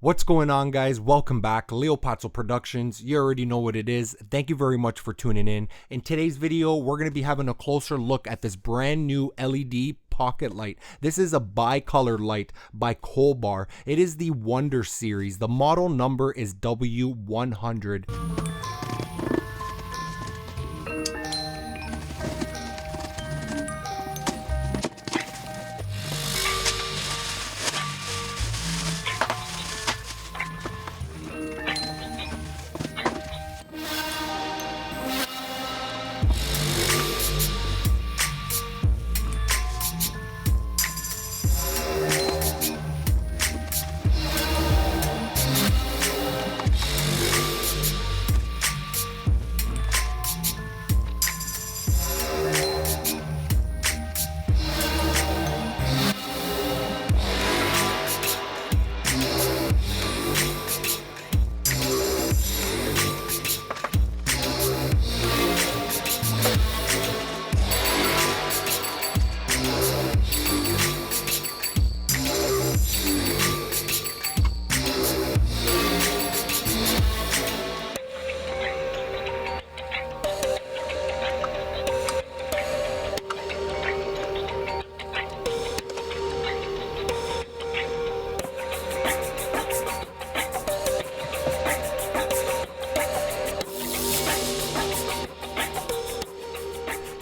What's going on, guys? Welcome back. Leo Pazzo Productions. You already know what it is. Thank you very much for tuning in. In today's video, we're going to be having a closer look at this brand new LED pocket light. This is a bicolor light by Colbor. It is the Wonder series. The model number is W100.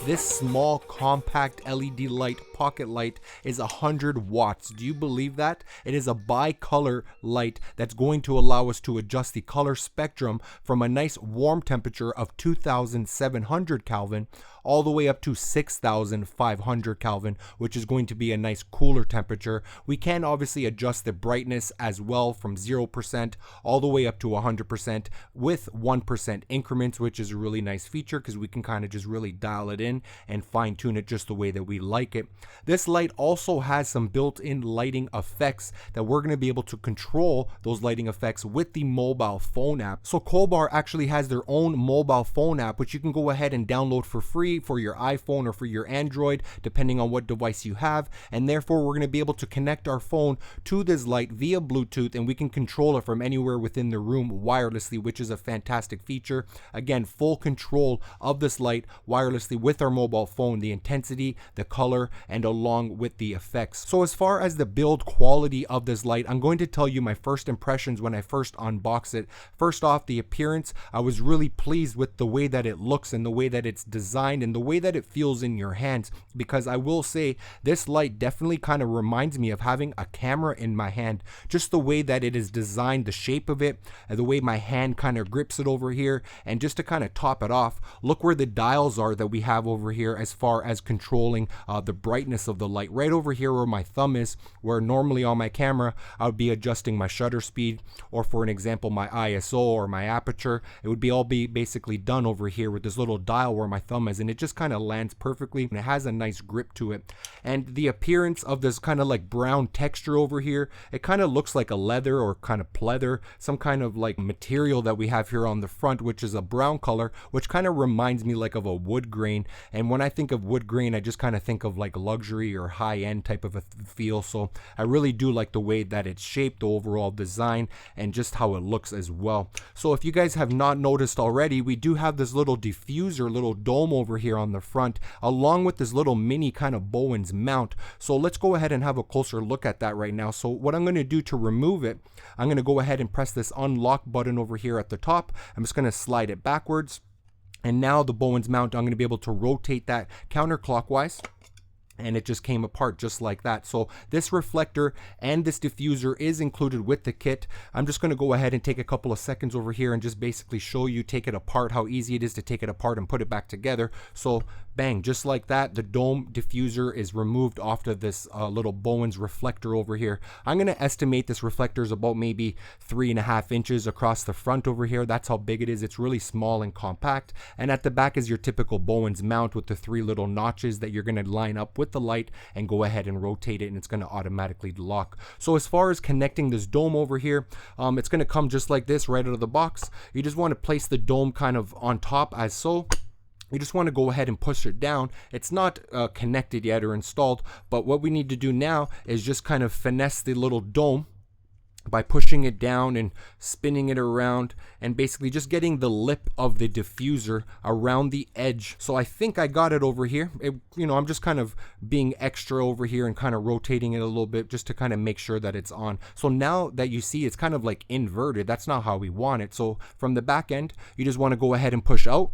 This small compact LED light, pocket light, is 100 watts. Do you believe that? It is a bicolor light that's going to allow us to adjust the color spectrum from a nice warm temperature of 2700 Kelvin all the way up to 6500 Kelvin, which is going to be a nice cooler temperature. We can obviously adjust the brightness as well from 0% all the way up to 100% with 1% increments, which is a really nice feature because we can kind of just really dial it in and fine tune it just the way that we like it. This light also has some built-in lighting effects that we're going to be able to control those lighting effects with the mobile phone app. So Colbor actually has their own mobile phone app, which you can go ahead and download for free for your iPhone or for your Android, depending on what device you have. And therefore we're going to be able to connect our phone to this light via Bluetooth, and we can control it from anywhere within the room wirelessly, which is a fantastic feature. Again, full control of this light wirelessly with our mobile phone, the intensity, the color, and along with the effects. So as far as the build quality of this light, I'm going to tell you my first impressions when I first unboxed it. First off, the appearance, I was really pleased with the way that it looks and the way that it's designed and the way that it feels in your hands, because I will say this light definitely kind of reminds me of having a camera in my hand. Just the way that it is designed, the shape of it, the way my hand kind of grips it over here. And just to kind of top it off, look where the dials are that we have over here as far as controlling the brightness of the light. Right over here where my thumb is, where normally on my camera I would be adjusting my shutter speed, or for an example my ISO or my aperture. It would be all basically done over here with this little dial where my thumb is, and it just kind of lands perfectly, and it has a nice grip to it. And the appearance of this kind of like brown texture over here, it kind of looks like a leather or kind of pleather, some kind of like material that we have here on the front, which is a brown color, which kind of reminds me like of a wood grain. And when I think of wood grain, I just kind of think of like luxury or high-end type of a feel. So I really do like the way that it's shaped, the overall design, and just how it looks as well. So if you guys have not noticed already, we do have this little diffuser, little dome over here on the front, along with this little mini kind of Bowen's mount. So let's go ahead and have a closer look at that right now. So what I'm going to do to remove it, I'm going to go ahead and press this unlock button over here at the top. I'm just going to slide it backwards. And now the Bowen's mount, I'm going to be able to rotate that counterclockwise, and it just came apart just like that. So this reflector and this diffuser is included with the kit. I'm just going to go ahead and take a couple of seconds over here and just basically show you, take it apart, how easy it is to take it apart and put it back together. So bang, just like that, the dome diffuser is removed off of this little Bowen's reflector over here. I'm going to estimate this reflector is about maybe 3.5 inches across the front over here. That's how big it is. It's really small and compact. And at the back is your typical Bowen's mount with the 3 little notches that you're going to line up with the light and go ahead and rotate it, and it's going to automatically lock. So as far as connecting this dome over here, it's going to come just like this right out of the box. You just want to place the dome kind of on top as so. You just want to go ahead and push it down. It's not connected yet or installed, but what we need to do now is just kind of finesse the little dome by pushing it down and spinning it around and basically just getting the lip of the diffuser around the edge. So I think I got it over here. I'm just kind of being extra over here and kind of rotating it a little bit just to kind of make sure that it's on. So now that you see it's kind of like inverted, that's not how we want it. So from the back end, you just want to go ahead and push out,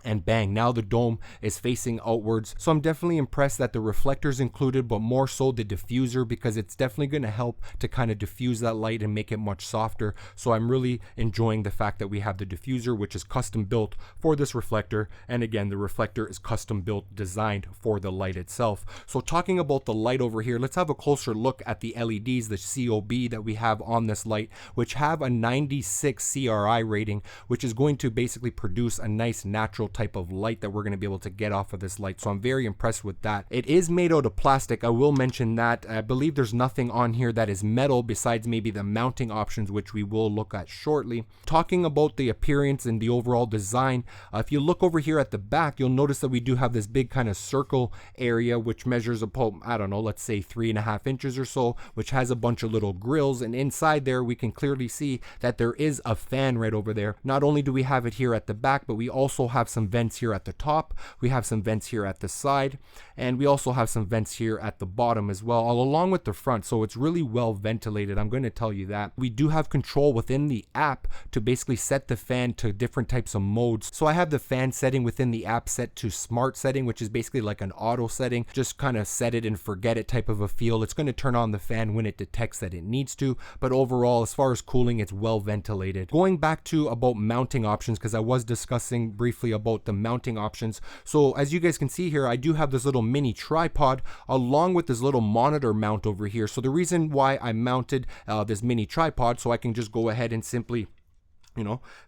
and bang, now the dome is facing outwards. So I'm definitely impressed that the reflector is included, but more so the diffuser, because it's definitely going to help to kind of diffuse that light and make it much softer. So I'm really enjoying the fact that we have the diffuser, which is custom built for this reflector. And again, the reflector is custom built, designed for the light itself. So talking about the light over here, let's have a closer look at the LEDs, the COB that we have on this light, which have a 96 CRI rating, which is going to basically produce a nice natural type of light that we're going to be able to get off of this light. So I'm very impressed with that. It is made out of plastic. I will mention that. I believe there's nothing on here that is metal besides maybe the mounting options, which we will look at shortly. Talking about the appearance and the overall design, if you look over here at the back, you'll notice that we do have this big kind of circle area, which measures about, I don't know, let's say 3.5 inches or so, which has a bunch of little grills. And inside there, we can clearly see that there is a fan right over there. Not only do we have it here at the back, but we also have some vents here at the top, we have some vents here at the side, and we also have some vents here at the bottom as well, all along with the front. So it's really well ventilated, I'm going to tell you that. We do have control within the app to basically set the fan to different types of modes. So I have the fan setting within the app set to smart setting, which is basically like an auto setting, just kind of set it and forget it type of a feel. It's going to turn on the fan when it detects that it needs to, but overall, as far as cooling, it's well ventilated. Going back to about mounting options, because I was discussing briefly about the mounting options. So as you guys can see here, I do have this little mini tripod along with this little monitor mount over here. So the reason why I mounted this mini tripod, so I can just go ahead and simply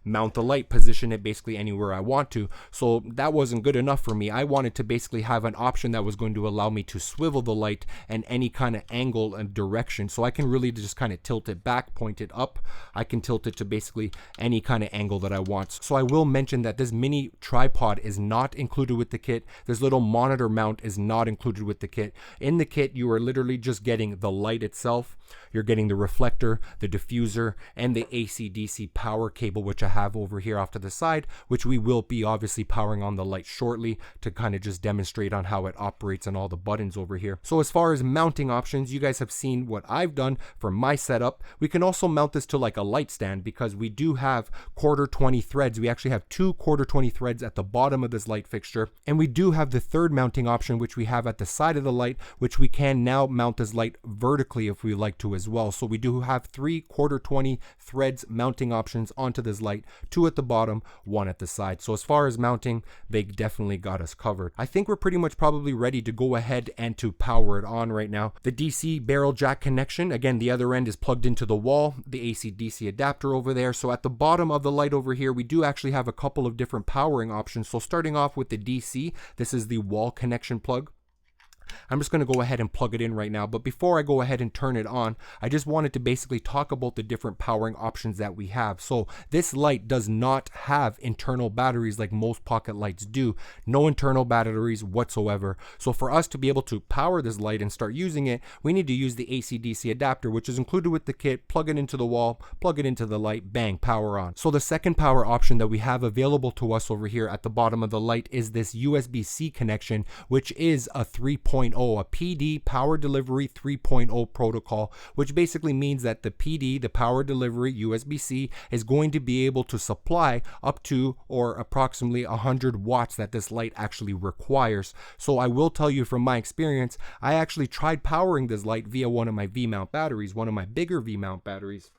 mount the light, position it basically anywhere I want to. So that wasn't good enough for me. I wanted to basically have an option that was going to allow me to swivel the light in any kind of angle and direction. So I can really just kind of tilt it back, point it up. I can tilt it to basically any kind of angle that I want. So I will mention that this mini tripod is not included with the kit. This little monitor mount is not included with the kit. In the kit, you are literally just getting the light itself. You're getting the reflector, the diffuser, and the AC/DC power cable, which I have over here off to the side, which we will be obviously powering on the light shortly to kind of just demonstrate on how it operates and all the buttons over here. So as far as mounting options, you guys have seen what I've done for my setup. We can also mount this to like a light stand because we do have 1/4-20 threads. We actually have 2 1/4-20 threads at the bottom of this light fixture, and we do have the third mounting option, which we have at the side of the light, which we can now mount this light vertically if we like to as well. So we do have 3 1/4-20 threads mounting options onto this light, 2 at the bottom, 1 at the side. So as far as mounting, they definitely got us covered. I think we're pretty much probably ready to go ahead and to power it on right now. The DC barrel jack connection, again, the other end is plugged into the wall, the AC/DC adapter over there. So at the bottom of the light over here, we do actually have a couple of different powering options. So starting off with the DC, this is the wall connection plug. I'm just going to go ahead and plug it in right now, but before I go ahead and turn it on, I just wanted to basically talk about the different powering options that we have. So this light does not have internal batteries like most pocket lights do. No internal batteries whatsoever. So for us to be able to power this light and start using it, we need to use the AC/DC adapter, which is included with the kit. Plug it into the wall, plug it into the light, bang, power on. So the second power option that we have available to us over here at the bottom of the light is this USB-C connection, which is a 3.0, a PD, power delivery 3.0 protocol, which basically means that the PD, the power delivery USB-C, is going to be able to supply up to or approximately 100 watts that this light actually requires. So I will tell you from my experience, I actually tried powering this light via one of my V-mount batteries, one of my bigger V-mount batteries,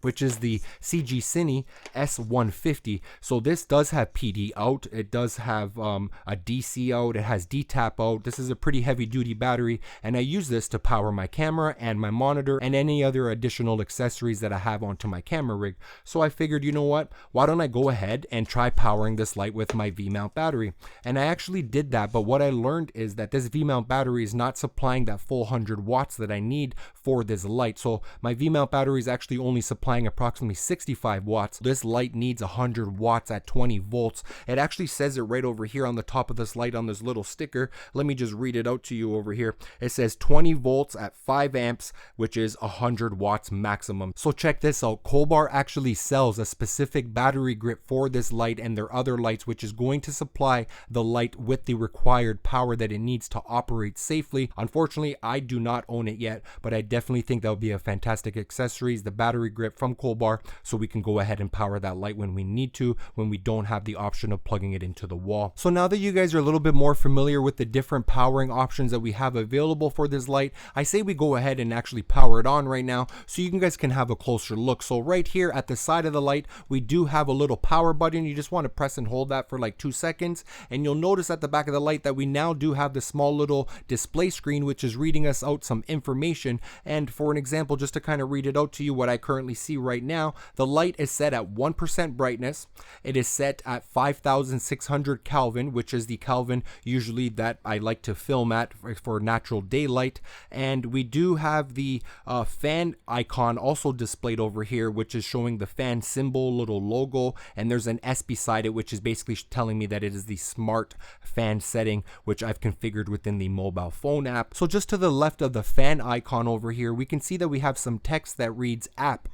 which is the CG Cine S150. So this does have PD out. It does have a DC out. It has D-tap out. This is a pretty heavy duty battery, and I use this to power my camera and my monitor and any other additional accessories that I have onto my camera rig. So I figured, you know what? Why don't I go ahead and try powering this light with my V-mount battery? And I actually did that, but what I learned is that this V-mount battery is not supplying that full 100 watts that I need for this light. So my V-mount battery is actually only supplying supplying approximately 65 watts. This light needs 100 watts at 20 volts. It actually says it right over here on the top of this light on this little sticker. Let me just read it out to you over here. It says 20 volts at 5 amps, which is 100 watts maximum. So check this out. Colbor actually sells a specific battery grip for this light and their other lights, which is going to supply the light with the required power that it needs to operate safely. Unfortunately, I do not own it yet, but I definitely think that would be a fantastic accessories, the battery grip from Colbor, so we can go ahead and power that light when we need to, when we don't have the option of plugging it into the wall. So now that you guys are a little bit more familiar with the different powering options that we have available for this light, I say we go ahead and actually power it on right now so you guys can have a closer look. So right here at the side of the light, we do have a little power button. You just want to press and hold that for like 2 seconds, and you'll notice at the back of the light that we now do have the small little display screen, which is reading us out some information. And for an example, just to kind of read it out to you, what I currently see right now, the light is set at 1% brightness. It is set at 5600 Kelvin, which is the Kelvin usually that I like to film at for natural daylight. And we do have the fan icon also displayed over here, which is showing the fan symbol, little logo, and there's an S beside it, which is basically telling me that it is the smart fan setting, which I've configured within the mobile phone app. So just to the left of the fan icon over here, we can see that we have some text that reads app,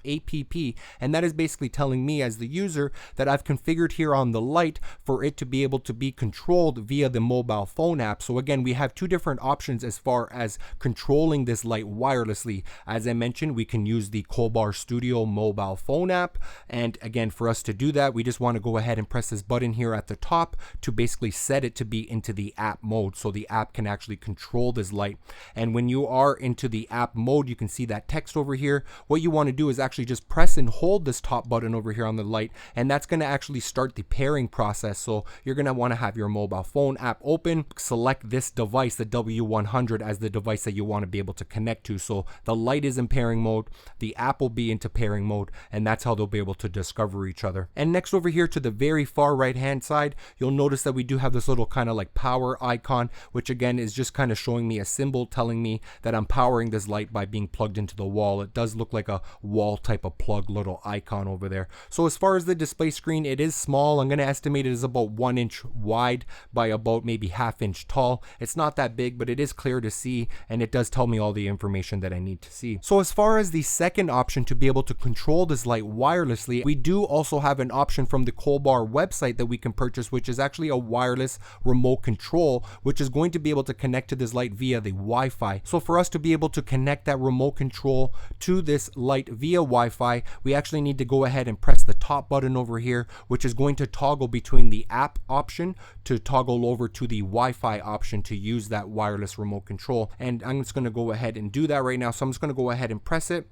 and that is basically telling me as the user that I've configured here on the light for it to be able to be controlled via the mobile phone app. So again, we have two different options as far as controlling this light wirelessly. As I mentioned, we can use the Colbor Studio mobile phone app, and again, for us to do that, we just want to go ahead and press this button here at the top to basically set it to be into the app mode, so the app can actually control this light. And when you are into the app mode, you can see that text over here. What you want to do is actually just press and hold this top button over here on the light, and that's going to actually start the pairing process. So you're going to want to have your mobile phone app open, select this device, the W100, as the device that you want to be able to connect to. So the light is in pairing mode, the app will be into pairing mode, and that's how they'll be able to discover each other. And next over here to the very far right hand side, you'll notice that we do have this little kind of like power icon, which again is just kind of showing me a symbol telling me that I'm powering this light by being plugged into the wall. It does look like a wall type of plug little icon over there. So as far as the display screen, it is small. I'm going to estimate it is about 1 inch wide by about maybe ½ inch tall. It's not that big, but it is clear to see, and it does tell me all the information that I need to see. So as far as the second option to be able to control this light wirelessly, we do also have an option from the Colbor website that we can purchase, which is actually a wireless remote control, which is going to be able to connect to this light via the Wi-Fi. So for us to be able to connect that remote control to this light via Wi-Fi, we actually need to go ahead and press the top button over here, which is going to toggle between the app option to toggle over to the Wi-Fi option to use that wireless remote control. And I'm just going to go ahead and do that right now. So I'm just going to go ahead and press it.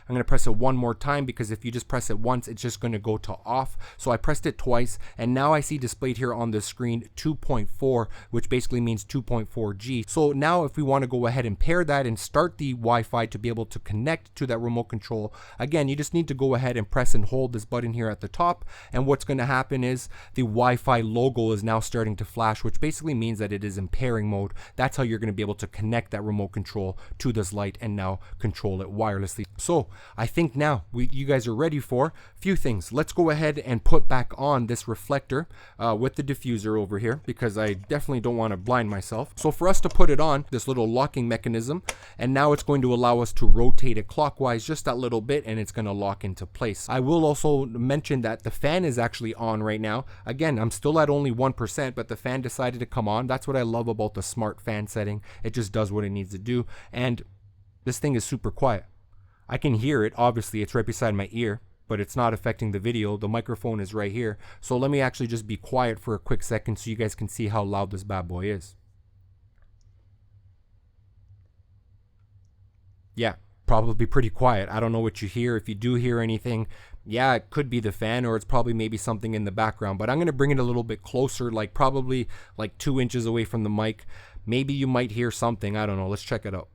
I'm going to press it one more time, because if you just press it once, it's just going to go to off. So I pressed it twice, and now I see displayed here on the screen 2.4, which basically means 2.4G. So now if we want to go ahead and pair that and start the Wi-Fi to be able to connect to that remote control, again, you just need to go ahead and press and hold this button here at the top. And what's going to happen is the Wi-Fi logo is now starting to flash, which basically means that it is in pairing mode. That's how you're going to be able to connect that remote control to this light and now control it wirelessly. So I think now you guys are ready for a few things. Let's go ahead and put back on this reflector with the diffuser over here, because I definitely don't want to blind myself. So for us to put it on, this little locking mechanism, and now it's going to allow us to rotate it clockwise just that little bit, and it's going to lock into place. I will also mention that the fan is actually on right now. Again, I'm still at only 1%, but the fan decided to come on. That's what I love about the smart fan setting. It just does what it needs to do, and this thing is super quiet. I can hear it. Obviously, it's right beside my ear, but it's not affecting the video. The microphone is right here. So let me actually just be quiet for a quick second so you guys can see how loud this bad boy is. Yeah, probably pretty quiet. I don't know what you hear. If you do hear anything, yeah, it could be the fan, or it's probably maybe something in the background. But I'm going to bring it a little bit closer, like probably like 2 inches away from the mic. Maybe you might hear something. I don't know. Let's check it out.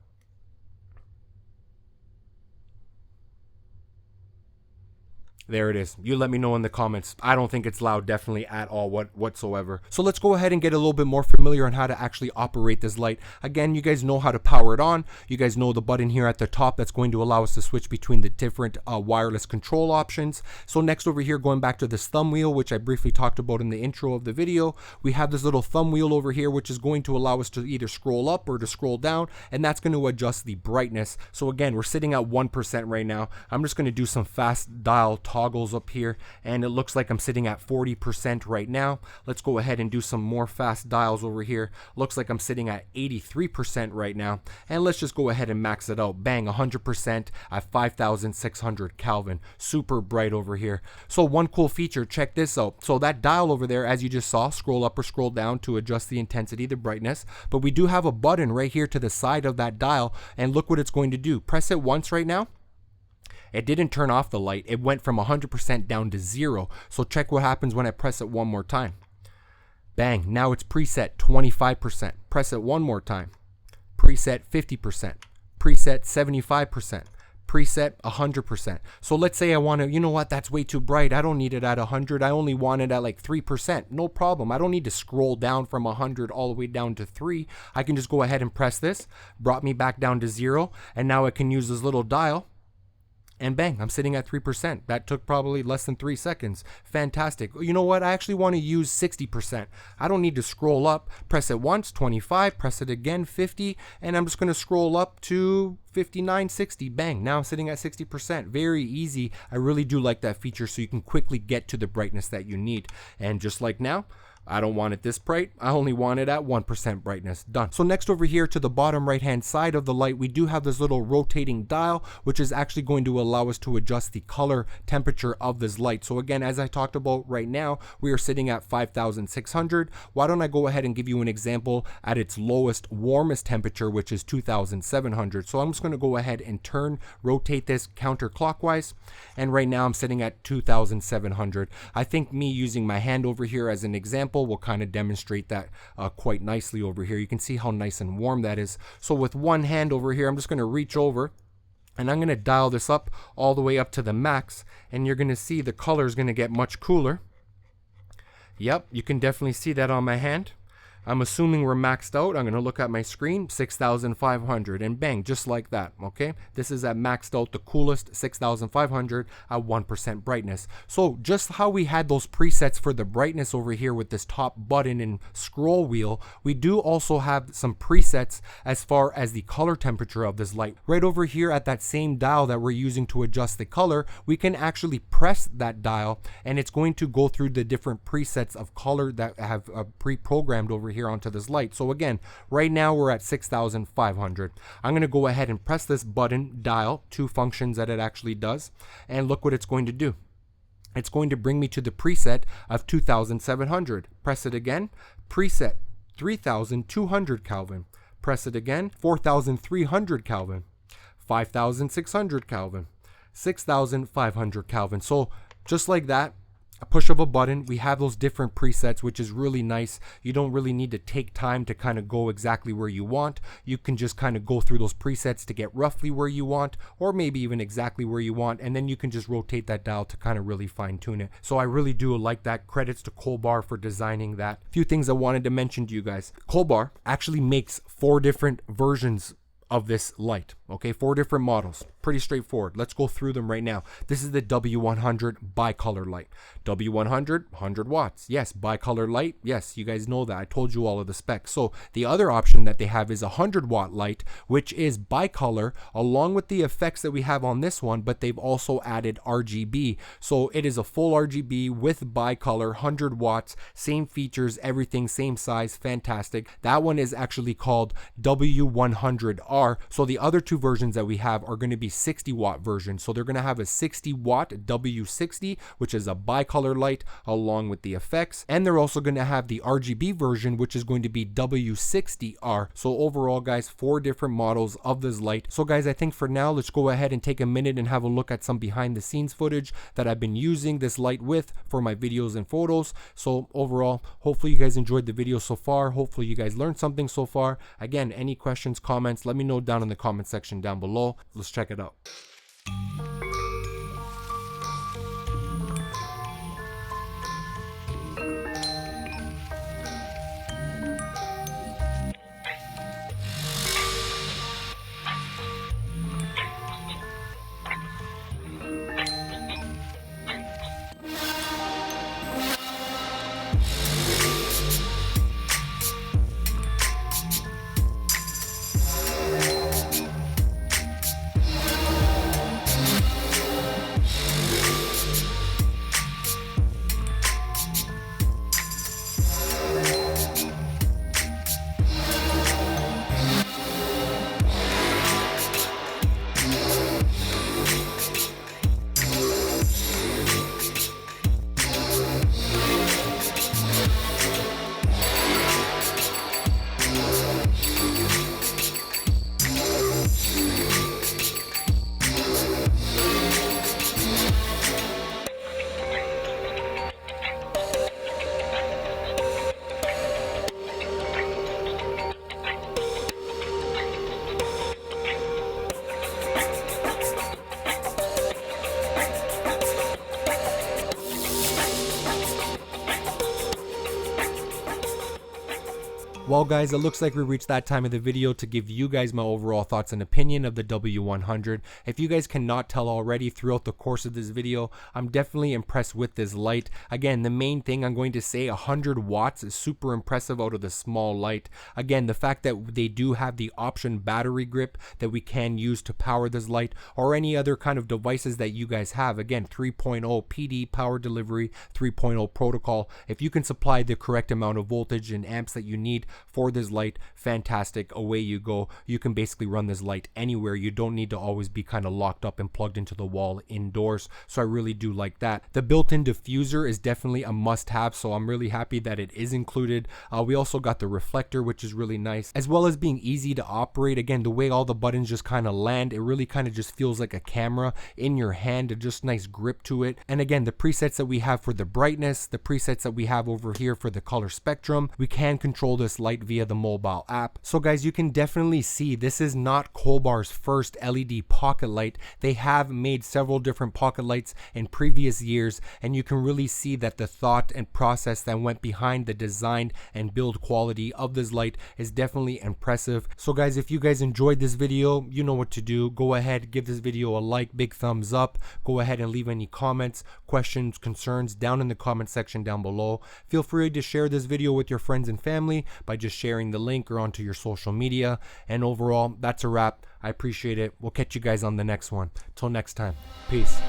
There it is. You let me know in the comments. I don't think it's loud, definitely at all whatsoever. So let's go ahead and get a little bit more familiar on how to actually operate this light. Again, you guys know how to power it on. You guys know the button here at the top that's going to allow us to switch between the different wireless control options. So next over here, going back to this thumb wheel, which I briefly talked about in the intro of the video, we have this little thumb wheel over here, which is going to allow us to either scroll up or to scroll down, and that's going to adjust the brightness. So again, we're sitting at 1% right now. I'm just going to do some fast dial toggles up here, and it looks like I'm sitting at 40% right now. Let's go ahead and do some more fast dials over here. Looks like I'm sitting at 83% right now, and let's just go ahead and max it out. Bang, 100% at 5,600 Kelvin. Super bright over here. So one cool feature, check this out. So that dial over there, as you just saw, scroll up or scroll down to adjust the intensity, the brightness, but we do have a button right here to the side of that dial, and look what it's going to do. Press it once right now. It didn't turn off the light. It went from 100% down to 0. So check what happens when I press it one more time. Bang, now it's preset 25%. Press it one more time. Preset 50%. Preset 75%. Preset 100%. So let's say I want to, you know what, that's way too bright. I don't need it at 100. I only want it at like 3%. No problem. I don't need to scroll down from 100 all the way down to 3. I can just go ahead and press this. Brought me back down to 0. And now I can use this little dial. And bang, I'm sitting at 3%. That took probably less than 3 seconds. Fantastic. You know what? I actually want to use 60%. I don't need to scroll up. Press it once, 25. Press it again, 50. And I'm just going to scroll up to 59, 60. Bang. Now I'm sitting at 60%. Very easy. I really do like that feature, so you can quickly get to the brightness that you need. And just like now, I don't want it this bright. I only want it at 1% brightness. Done. So next over here to the bottom right hand side of the light, we do have this little rotating dial, which is actually going to allow us to adjust the color temperature of this light. So again, as I talked about right now, we are sitting at 5,600. Why don't I go ahead and give you an example at its lowest, warmest temperature, which is 2,700. So I'm just going to go ahead and rotate this counterclockwise. And right now I'm sitting at 2,700. I think me using my hand over here as an example will kind of demonstrate that quite nicely over here. You can see how nice and warm that is. So with one hand over here, I'm just going to reach over and I'm going to dial this up all the way up to the max, and you're going to see the color is going to get much cooler. Yep, you can definitely see that on my hand. I'm assuming we're maxed out. I'm going to look at my screen, 6,500, and bang, just like that, okay? This is at maxed out, the coolest, 6,500 at 1% brightness. So just how we had those presets for the brightness over here with this top button and scroll wheel, we do also have some presets as far as the color temperature of this light. Right over here at that same dial that we're using to adjust the color, we can actually press that dial, and it's going to go through the different presets of color that have pre-programmed over here onto this light. So again, right now we're at 6,500. I'm going to go ahead and press this button, dial, 2 functions that it actually does, and look what it's going to do. It's going to bring me to the preset of 2,700. Press it again, preset 3,200 Kelvin. Press it again, 4,300 Kelvin, 5,600 Kelvin, 6,500 Kelvin. So just like that, a push of a button, we have those different presets, which is really nice. You don't really need to take time to kind of go exactly where you want. You can just kind of go through those presets to get roughly where you want, or maybe even exactly where you want, and then you can just rotate that dial to kind of really fine tune it. So I really do like that. Credits to Colbor for designing that. A few things I wanted to mention to you guys. Colbor actually makes 4 different versions of this light, okay? 4 different models. Pretty straightforward. Let's go through them right now. This is the W100 bicolor light. W100, 100 watts. Yes, bicolor light. Yes, you guys know that. I told you all of the specs. So the other option that they have is a 100 watt light, which is bicolor along with the effects that we have on this one, but they've also added RGB. So it is a full RGB with bicolor, 100 watts, same features, everything, same size, fantastic. That one is actually called W100R. So the other 2 versions that we have are going to be 60 watt version. So they're going to have a 60 watt W60, which is a bicolor light along with the effects. And they're also going to have the RGB version, which is going to be W60R. So overall, guys, 4 different models of this light. So guys, I think for now, let's go ahead and take a minute and have a look at some behind the scenes footage that I've been using this light with for my videos and photos. So overall, hopefully you guys enjoyed the video so far. Hopefully you guys learned something so far. Again, any questions, comments, let me know down in the comment section down below. Let's check it out. Well guys, it looks like we reached that time of the video to give you guys my overall thoughts and opinion of the W100. If you guys cannot tell already throughout the course of this video, I'm definitely impressed with this light. Again, the main thing I'm going to say, 100 watts is super impressive out of the small light. Again, the fact that they do have the option battery grip that we can use to power this light, or any other kind of devices that you guys have. Again, 3.0 PD power delivery, 3.0 protocol. If you can supply the correct amount of voltage and amps that you need for this light, fantastic, away you go. You can basically run this light anywhere. You don't need to always be kind of locked up and plugged into the wall indoors, so I really do like that. The built-in diffuser is definitely a must-have, so I'm really happy that it is included. We also got the reflector, which is really nice, as well as being easy to operate. Again, the way all the buttons just kind of land, it really kind of just feels like a camera in your hand, just nice grip to it. And again, the presets that we have for the brightness, the presets that we have over here for the color spectrum, we can control this light via the mobile app. So guys, you can definitely see this is not Colbor's first LED pocket light. They have made several different pocket lights in previous years, and you can really see that the thought and process that went behind the design and build quality of this light is definitely impressive. So guys, if you guys enjoyed this video, you know what to do. Go ahead, give this video a like, big thumbs up. Go ahead and leave any comments, questions, concerns down in the comment section down below. Feel free to share this video with your friends and family by just sharing the link or onto your social media. And overall, that's a wrap. I appreciate it. We'll catch you guys on the next one. Till next time, peace.